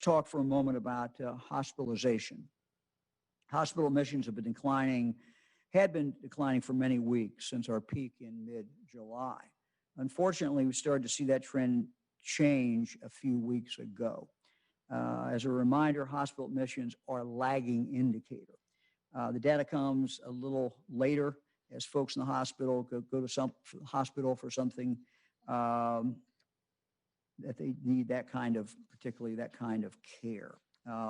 talk for a moment about hospitalization. Hospital admissions had been declining for many weeks since our peak in mid-July. Unfortunately, we started to see that trend change a few weeks ago. As a reminder, hospital admissions are a lagging indicator. The data comes a little later as folks in the hospital go to some hospital for something that they need particularly that kind of care.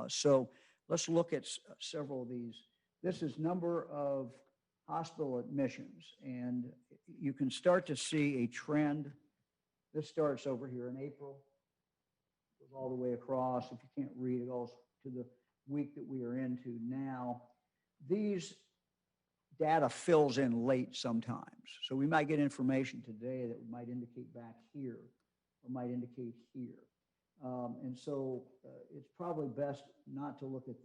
So let's look at several of these. This is number of hospital admissions, and you can start to see a trend. This starts over here in April, goes all the way across. If you can't read, it goes to the week that we are into now. These data fills in late sometimes. So we might get information today that might indicate back here or might indicate here. And so it's probably best not to look at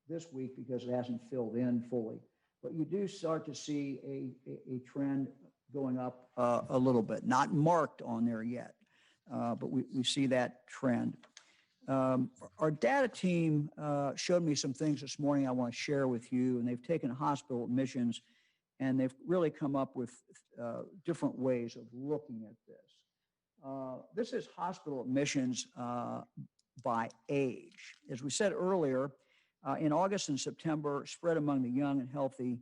this week because it hasn't filled in fully. But you do start to see a trend going up a little bit, not marked on there yet, but we see that trend. Our data team showed me some things this morning I want to share with you, and they've taken hospital admissions and they've really come up with different ways of looking at this. This is hospital admissions by age. As we said earlier, in August and September, spread among the young and healthy,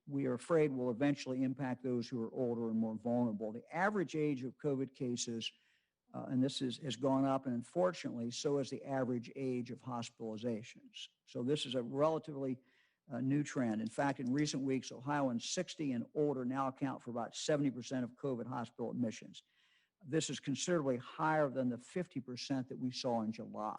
we are afraid will eventually impact those who are older and more vulnerable. The average age of COVID cases, and this has gone up, and unfortunately, so has the average age of hospitalizations. So this is a relatively new trend. In fact, in recent weeks, Ohioans 60 and older now account for about 70% of COVID hospital admissions. This is considerably higher than the 50% that we saw in July.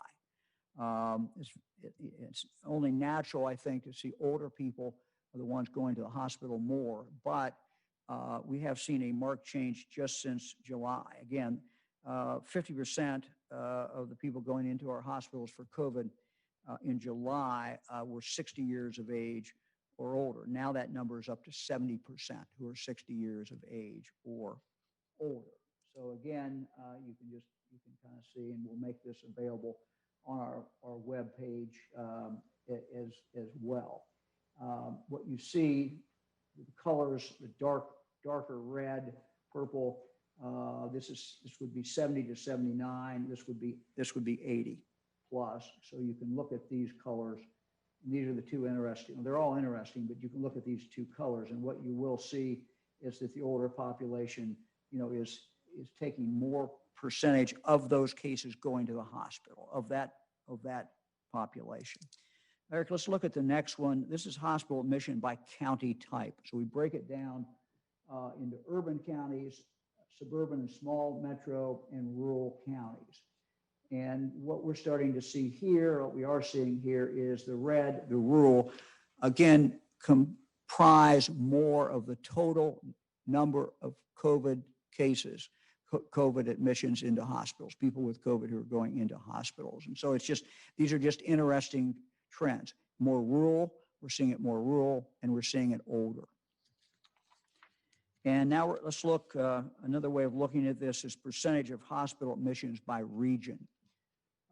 It's only natural, I think, to see older people are the ones going to the hospital more, but we have seen a marked change just since July. Again, 50% of the people going into our hospitals for COVID in July were 60 years of age or older. Now that number is up to 70% who are 60 years of age or older. So again, you can kind of see, and we'll make this available on our web page as well. What you see, the colors, the darker red, purple. This would be 70 to 79. This would be 80 plus. So you can look at these colors. And these are the two interesting. They're all interesting, but you can look at these two colors, and what you will see is that the older population, is taking more percentage of those cases going to the hospital of that population. Eric, let's look at the next one. This is hospital admission by county type. So we break it down into urban counties, suburban and small metro, and rural counties. And what we're starting to see here, what we are seeing here is the red, the rural, again, comprise more of the total number of COVID cases, COVID admissions into hospitals, people with COVID who are going into hospitals. And so these are just interesting trends. More rural, we're seeing it more rural, and we're seeing it older. And now let's look, another way of looking at this is percentage of hospital admissions by region.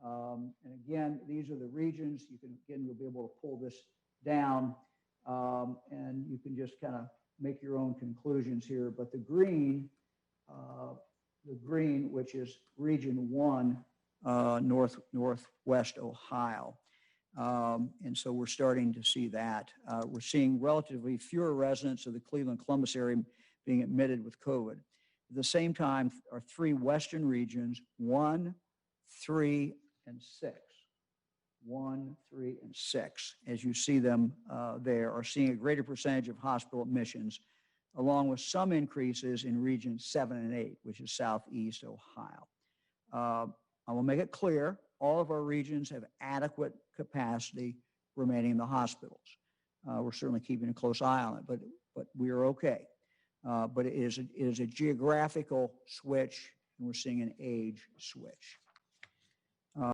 And again, these are the regions. You'll be able to pull this down, and you can just kind of make your own conclusions here. But the green, which is region 1, northwest Ohio. And so we're starting to see that. We're seeing relatively fewer residents of the Cleveland-Columbus area being admitted with COVID. At the same time, our 3 western regions, 1, 3, and 6. 1, 3, and 6, as you see them there, are seeing a greater percentage of hospital admissions, along with some increases in regions 7 and 8, which is southeast Ohio. I will make it clear, all of our regions have adequate capacity remaining in the hospitals. We're certainly keeping a close eye on it, but we are okay. But it is a geographical switch, and we're seeing an age switch.